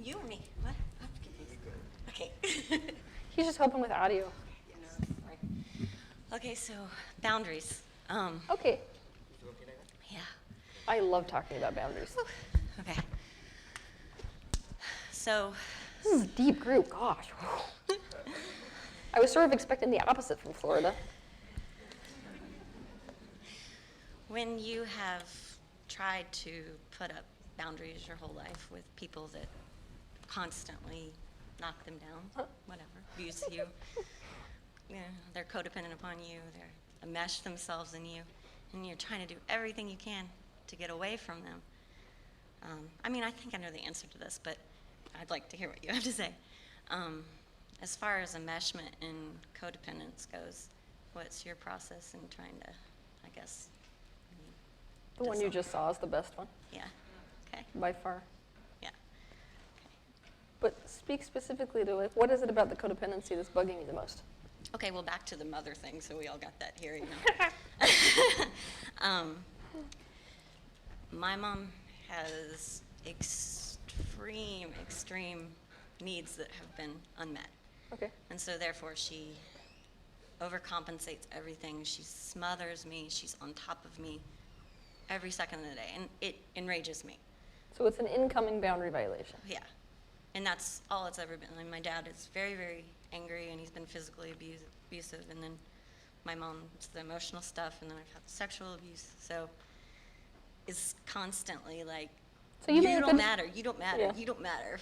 You or me? What? Okay. He's just helping with audio. Sorry. Okay, so boundaries. Okay. Yeah. I love talking about boundaries. Okay. So, This is a deep group, gosh. I was sort of expecting the opposite from Florida. when you have tried to put up boundaries your whole life with people that constantly knock them down, whatever, abuse you, they're codependent upon you, they enmesh themselves in you, and you're trying to do everything you can to get away from them. I mean, I think I know the answer to this, but I'd like to hear what you have to say. As far as enmeshment and codependence goes, what's your process in trying to, I guess, The one you just saw is the best one, yeah, okay, by far. yeah. But speak specifically to it. What is it about the codependency that's bugging you the most? Okay, well, back to the mother thing, so we all got that here, you know. My mom has extreme needs that have been unmet. Okay. And so therefore she overcompensates everything. She smothers me. She's on top of me every second of the day, and it enrages me. So it's an incoming boundary violation. Yeah. And that's all it's ever been. Like, my dad is very, very angry, and he's been physically abusive, and then my mom, it's the emotional stuff, and then I've had sexual abuse. So it's constantly like, So you made a don't good- matter, you don't matter, Yeah. you don't matter.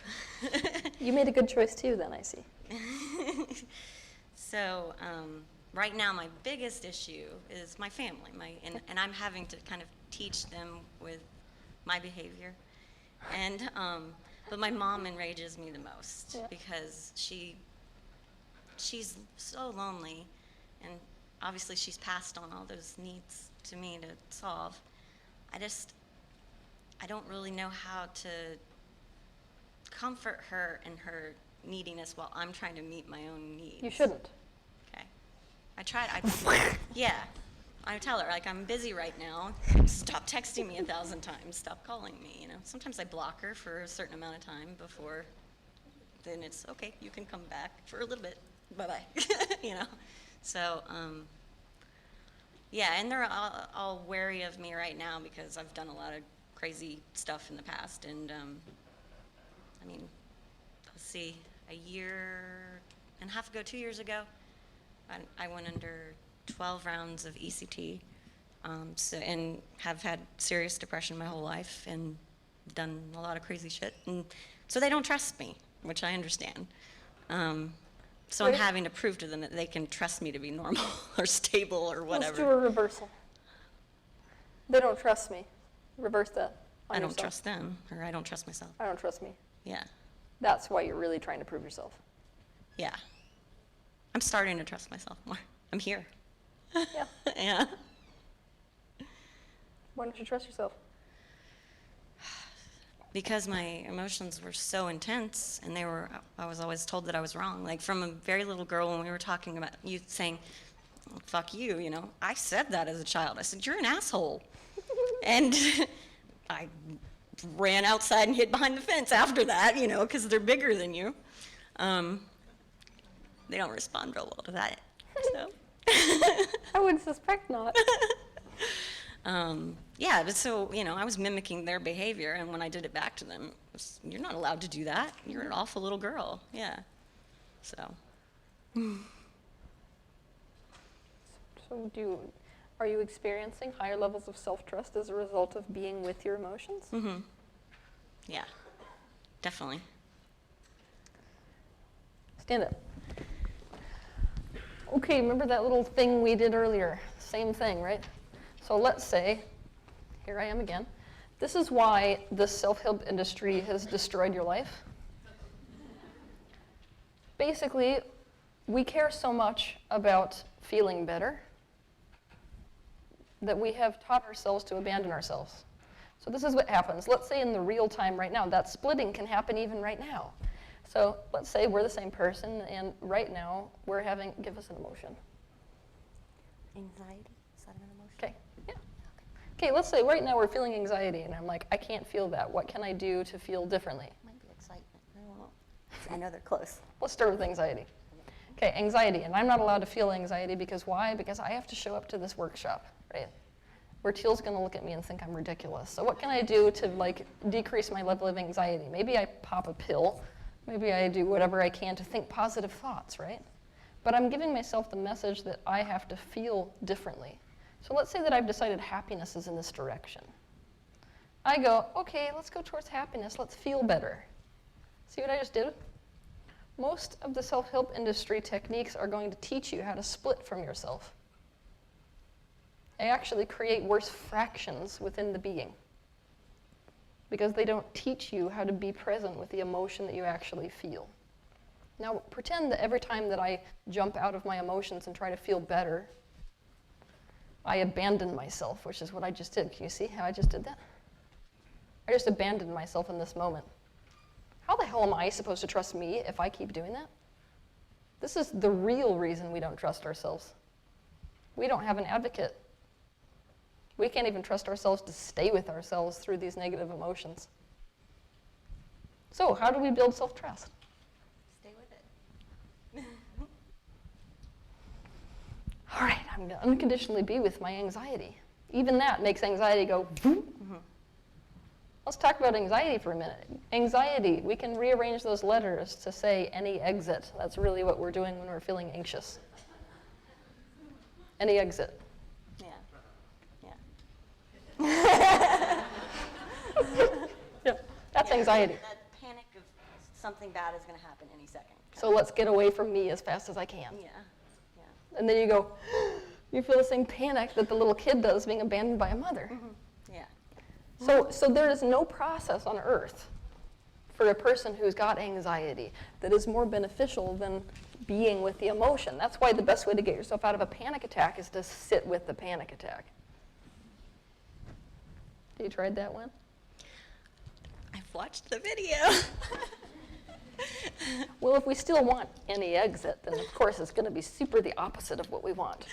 You made a good choice too, then, I see. So right now my biggest issue is my family, and I'm having to kind of teach them with my behavior. And but my mom enrages me the most, Yeah. because she's so lonely, and obviously she's passed on all those needs to me to solve. I don't really know how to comfort her in her neediness while I'm trying to meet my own needs. You shouldn't. Okay. Yeah. I tell her, like, I'm busy right now. Stop texting me 1,000 times. Stop calling me, you know. Sometimes I block her for a certain amount of time before then it's, okay, you can come back for a little bit. Bye-bye. You know. So, yeah, and they're all wary of me right now because I've done a lot of crazy stuff in the past. And, I mean, let's see, a year and a half ago, 2 years ago, I went under 12 rounds of ECT, and have had serious depression my whole life and done a lot of crazy shit. And so they don't trust me, which I understand. So I'm Wait. having to prove to them that they can trust me to be normal or stable or whatever. Let's do a reversal. They don't trust me. Reverse that. I on don't yourself. trust them, or I don't trust myself. I don't trust me. Yeah, That's why you're really trying to prove yourself. yeah. I'm starting to trust myself more. I'm here. Yeah. Yeah. Why don't you trust yourself? Because my emotions were so intense, and I was always told that I was wrong. Like, from a very little girl, when we were talking about you saying, fuck you, you know, I said that as a child. I said, you're an asshole. And I ran outside and hid behind the fence after that, you know, because they're bigger than you. They don't respond real well to that, so. I would suspect not. Yeah, but so, you know, I was mimicking their behavior, and when I did it back to them, it was, you're not allowed to do that. You're an awful little girl. Yeah. So. So are you experiencing higher levels of self-trust as a result of being with your emotions? Mm-hmm. Yeah, definitely. Stand up. Okay, remember that little thing we did earlier? Same thing, right? So let's say, here I am again. This is why the self-help industry has destroyed your life. Basically, we care so much about feeling better that we have taught ourselves to abandon ourselves. So this is what happens. Let's say in the real time right now, that splitting can happen even right now. So let's say we're the same person, and right now we're having, give us an emotion. Anxiety? Is that an emotion? Okay, yeah. Okay, let's say right now we're feeling anxiety, and I'm like, I can't feel that. What can I do to feel differently? Might be excitement. I know they're close. Let's start with anxiety. Okay, anxiety, and I'm not allowed to feel anxiety because why? Because I have to show up to this workshop, right? Where Teal's gonna look at me and think I'm ridiculous. So what can I do to like decrease my level of anxiety? Maybe I pop a pill, maybe I do whatever I can to think positive thoughts, right? But I'm giving myself the message that I have to feel differently. So let's say that I've decided happiness is in this direction. I go, okay, let's go towards happiness, let's feel better. See what I just did? Most of the self-help industry techniques are going to teach you how to split from yourself. They actually create worse fractions within the being because they don't teach you how to be present with the emotion that you actually feel. Now, pretend that every time that I jump out of my emotions and try to feel better, I abandon myself, which is what I just did. Can you see how I just did that? I just abandoned myself in this moment. How the hell am I supposed to trust me if I keep doing that? This is the real reason we don't trust ourselves. We don't have an advocate. We can't even trust ourselves to stay with ourselves through these negative emotions. So, how do we build self-trust? Stay with it. All right, I'm going to unconditionally be with my anxiety. Even that makes anxiety go, mm-hmm. Let's talk about anxiety for a minute. Anxiety, we can rearrange those letters to say any exit. That's really what we're doing when we're feeling anxious. Any exit. Yep, that's anxiety. That panic of something bad is going to happen any second. So let's get away from me as fast as I can. Yeah. And then you go, you feel the same panic that the little kid does being abandoned by a mother. Mm-hmm. Yeah. So there is no process on earth for a person who's got anxiety that is more beneficial than being with the emotion. That's why the best way to get yourself out of a panic attack is to sit with the panic attack. You tried that one? I've watched the video. Well, if we still want any exit, then of course it's going to be super the opposite of what we want.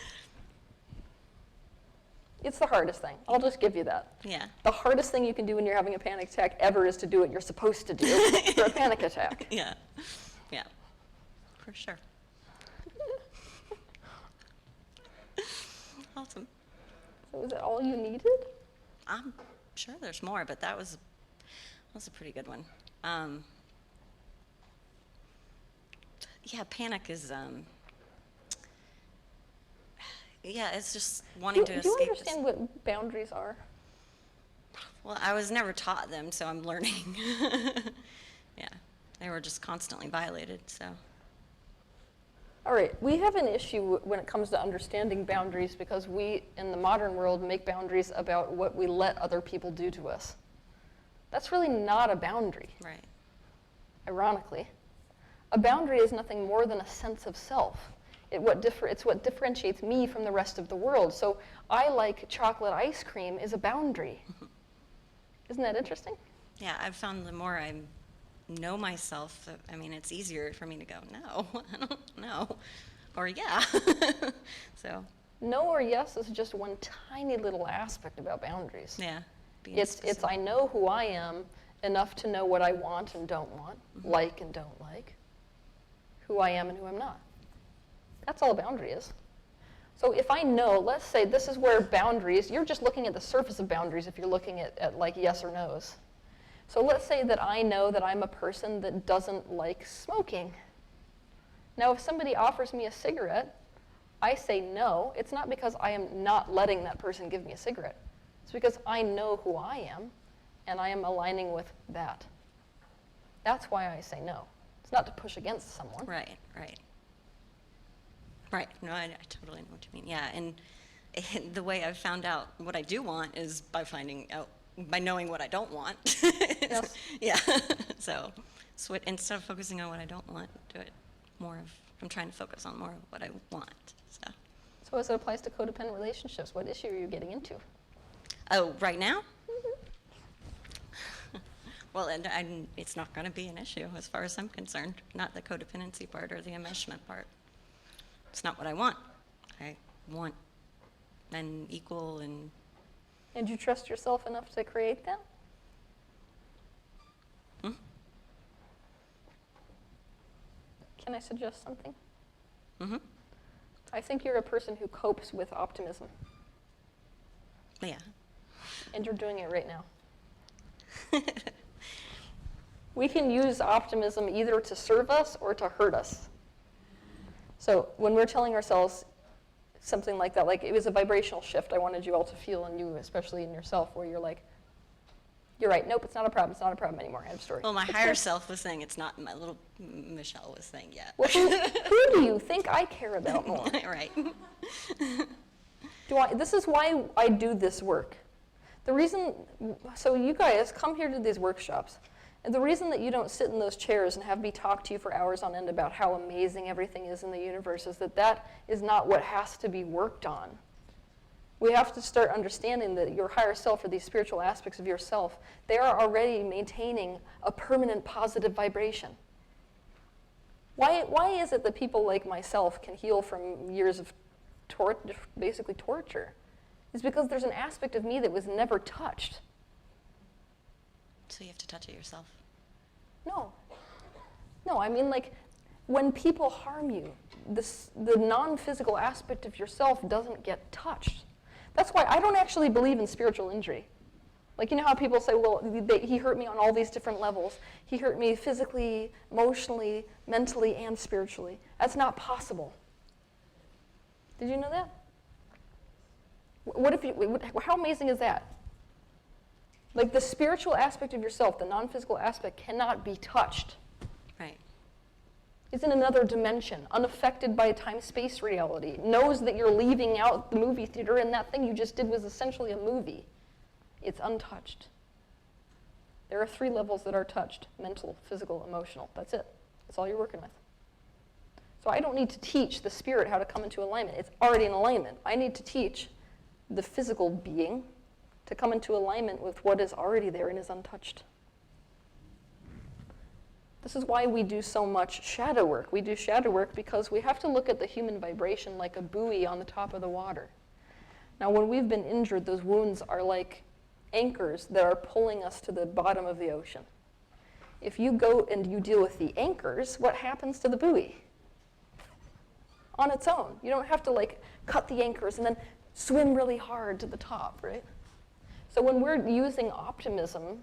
It's the hardest thing. I'll just give you that. Yeah. The hardest thing you can do when you're having a panic attack ever is to do what you're supposed to do for a panic attack. Yeah. Yeah. For sure. Awesome. So is that all you needed? I'm sure there's more, but that was a pretty good one. Yeah, panic is, it's just wanting to escape. Do you understand what boundaries are? Well, I was never taught them, so I'm learning. Yeah, they were just constantly violated, so. All right, we have an issue when it comes to understanding boundaries because we, in the modern world, make boundaries about what we let other people do to us. That's really not a boundary. Right. Ironically. A boundary is nothing more than a sense of self. It's what differentiates me from the rest of the world. So I like chocolate ice cream is a boundary. Isn't that interesting? Yeah, I've found the more I know myself, it's easier for me to go, no, I don't know, or yeah. So. No or yes is just one tiny little aspect about boundaries. Yeah. It's I know who I am enough to know what I want and don't want, like and don't like, who I am and who I'm not. That's all a boundary is. So if I know, let's say this is where boundaries, you're just looking at the surface of boundaries if you're looking at like yes or no's. So let's say that I know that I'm a person that doesn't like smoking. Now if somebody offers me a cigarette, I say no. It's not because I am not letting that person give me a cigarette. It's because I know who I am and I am aligning with that. That's why I say no. It's not to push against someone. Right. Right. No, I totally know what you mean. Yeah, and the way I've found out what I do want is by knowing what I don't want. Yes. Yeah. So instead of focusing on what I don't want, I'm trying to focus on more of what I want. So as it applies to codependent relationships, what issue are you getting into? Oh, right now? Well, it's not going to be an issue as far as I'm concerned. Not the codependency part or the enmeshment part. It's not what I want. I want an equal and... And you trust yourself enough to create that? Can I suggest something? Mm-hmm. I think you're a person who copes with optimism, Yeah. and you're doing it right now. We can use optimism either to serve us or to hurt us. So when we're telling ourselves something like that, like it was a vibrational shift I wanted you all to feel, and you especially in yourself, where you're like, you're right, nope, it's not a problem anymore, end of story. Well, my It's higher good. self was saying it's not, my little Michelle was saying, yeah. Well, who do you think I care about more? Right. This is why I do this work. The reason, so you guys come here to these workshops, and the reason that you don't sit in those chairs and have me talk to you for hours on end about how amazing everything is in the universe is that is not what has to be worked on. We have to start understanding that your higher self, or these spiritual aspects of yourself, they are already maintaining a permanent positive vibration. Why is it that people like myself can heal from years of basically torture? It's because there's an aspect of me that was never touched. So you have to touch it yourself. No, I mean, like, when people harm you, the non-physical aspect of yourself doesn't get touched. That's why I don't actually believe in spiritual injury. Like, you know how people say, well, he hurt me on all these different levels. He hurt me physically, emotionally, mentally, and spiritually. That's not possible. Did you know that? How amazing is that? Like, the spiritual aspect of yourself, the non-physical aspect, cannot be touched. Right. It's in another dimension, unaffected by time-space reality, knows that you're leaving out the movie theater and that thing you just did was essentially a movie. It's untouched. There are 3 levels that are touched: mental, physical, emotional. That's it. That's all you're working with. So I don't need to teach the spirit how to come into alignment. It's already in alignment. I need to teach the physical being to come into alignment with what is already there and is untouched. This is why we do so much shadow work. We do shadow work because we have to look at the human vibration like a buoy on the top of the water. Now, when we've been injured, those wounds are like anchors that are pulling us to the bottom of the ocean. If you go and you deal with the anchors, what happens to the buoy? On its own. You don't have to like cut the anchors and then swim really hard to the top, right? So when we're using optimism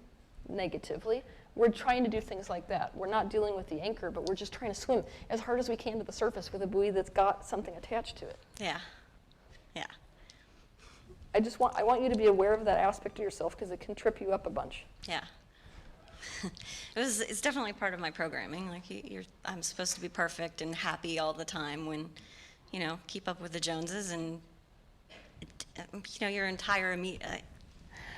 negatively, we're trying to do things like that. We're not dealing with the anchor, but we're just trying to swim as hard as we can to the surface with a buoy that's got something attached to it. Yeah. Yeah. I want you to be aware of that aspect of yourself because it can trip you up a bunch. Yeah. It's definitely part of my programming. Like I'm supposed to be perfect and happy all the time when, keep up with the Joneses, and your entire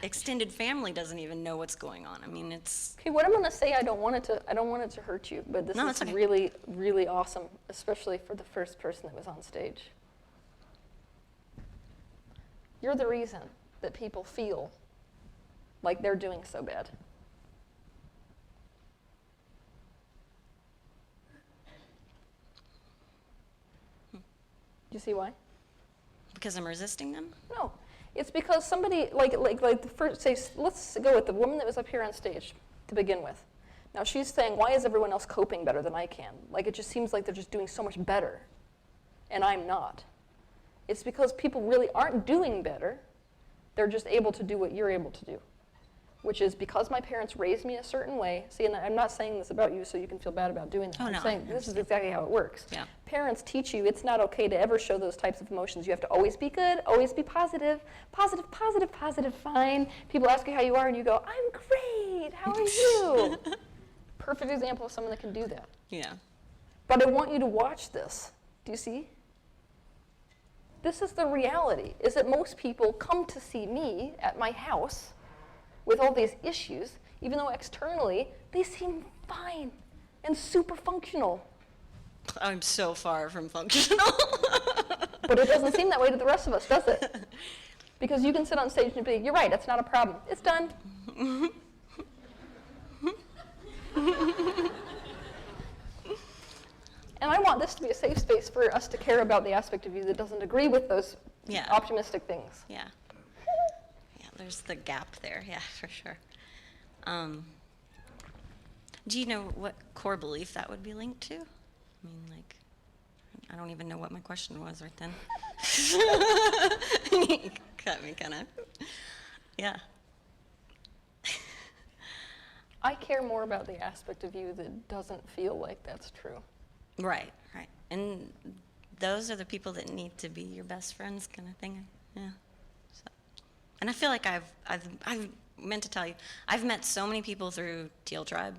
extended family doesn't even know what's going on. I mean, it's okay. What I'm going to say, I don't want it to hurt you, but this is okay. really, really awesome, especially for the first person that was on stage. You're the reason that people feel like they're doing so bad. Do you see why? because I'm resisting them. No, it's because somebody like the first. Say, let's go with the woman that was up here on stage to begin with. Now she's saying, why is everyone else coping better than I can? Like it just seems like they're just doing so much better, and I'm not. It's because people really aren't doing better. They're just able to do what you're able to do, which is because my parents raised me a certain way. See, and I'm not saying this about you so you can feel bad about doing that. Oh, I'm no, saying this is exactly how it works. Yeah. Parents teach you it's not okay to ever show those types of emotions. You have to always be good, always be positive, positive, positive, positive, fine. People ask you how you are and you go, I'm great, how are you? Perfect example of someone that can do that. Yeah. But I want you to watch this. Do you see? This is the reality, is that most people come to see me at my house with all these issues, even though externally they seem fine and super functional. I'm so far from functional. But it doesn't seem that way to the rest of us, does it? Because you can sit on stage and be, you're right, it's not a problem. It's done. And I want this to be a safe space for us to care about the aspect of you that doesn't agree with those optimistic things. Yeah. Yeah, there's the gap there, yeah, for sure. Do you know what core belief that would be linked to? I mean, like, I don't even know what my question was right then. Got me kind of, yeah. I care more about the aspect of you that doesn't feel like that's true. Right, right. And those are the people that need to be your best friends, kind of thing. Yeah. So, and I feel like I've meant to tell you, I've met so many people through Teal Tribe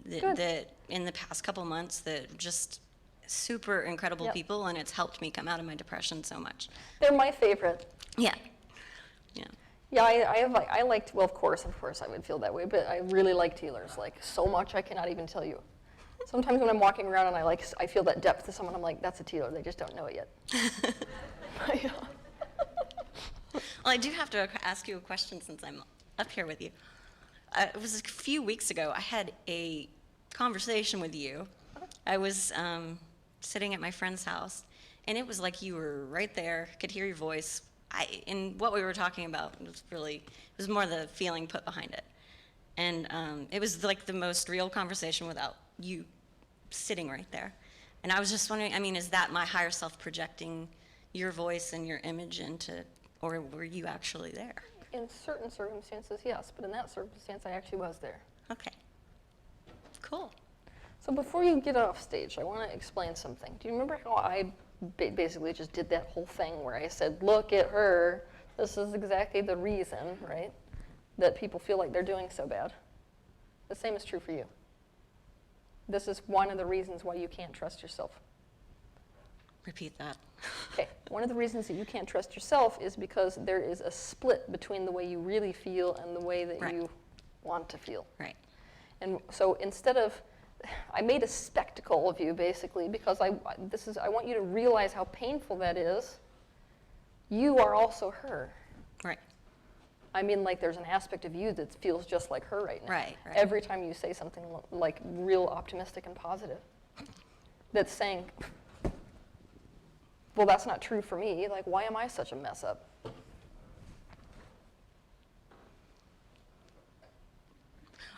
that in the past couple months that just super incredible Yep. people, and it's helped me come out of my depression so much. They're my favorite. Yeah. Yeah. Yeah, I liked, well, of course I would feel that way, but I really like Tealers, like, so much I cannot even tell you. Sometimes when I'm walking around and I feel that depth to someone, I'm like, that's a Tealer, they just don't know it yet. Yeah. Well, I do have to ask you a question since I'm up here with you. It was a few weeks ago, I had a conversation with you. I was sitting at my friend's house, and it was like you were right there, could hear your voice. And what we were talking about was really, it was more the feeling put behind it. And it was like the most real conversation without you sitting right there. And I was just wondering, I mean, is that my higher self projecting your voice and your image into, or were you actually there? In certain circumstances, yes, but in that circumstance, I actually was there. Okay. Cool. So before you get off stage, I want to explain something. Do you remember how I basically just did that whole thing where I said, look at her, this is exactly the reason, right, that people feel like they're doing so bad? The same is true for you. This is one of the reasons why you can't trust yourself. Repeat that. Okay, one of the reasons that you can't trust yourself is because there is a split between the way you really feel and the way that Right. you want to feel. Right. And so instead of, I made a spectacle of you basically because I want you to realize how painful that is. You are also her. Right. I mean, like there's an aspect of you that feels just like her right now. Right, right. Every time you say something like real optimistic and positive, that's saying, well, that's not true for me. Like, why am I such a mess up?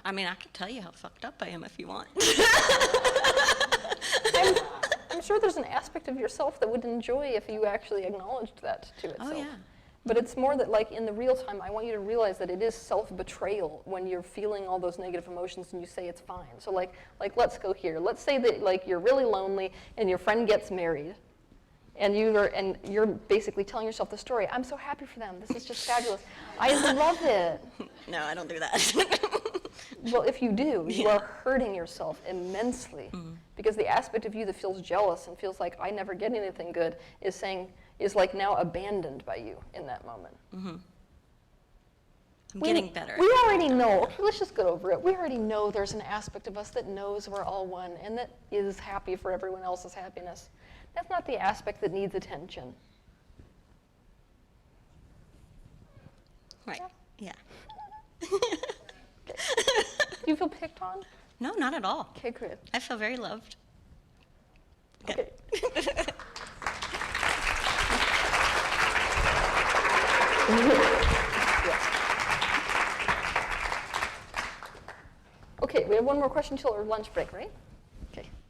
I mean, I can tell you how fucked up I am if you want. I'm sure there's an aspect of yourself that would enjoy if you actually acknowledged that to itself. Oh, yeah. But it's more that, like, in the real time, I want you to realize that it is self-betrayal when you're feeling all those negative emotions and you say it's fine. So, like let's go here. Let's say that, like, you're really lonely and your friend gets married, and you're basically telling yourself the story. I'm so happy for them. This is just fabulous. I love it. No, I don't do that. Well, if you do, you are hurting yourself immensely because the aspect of you that feels jealous and feels like I never get anything good is like now abandoned by you in that moment. I'm getting better. We already know. Okay, let's just go over it. We already know there's an aspect of us that knows we're all one and that is happy for everyone else's happiness. That's not the aspect that needs attention. Right. Yeah. Do you feel picked on? No, not at all. Okay, good. I feel very loved. Okay. Okay, we have one more question till our lunch break, right?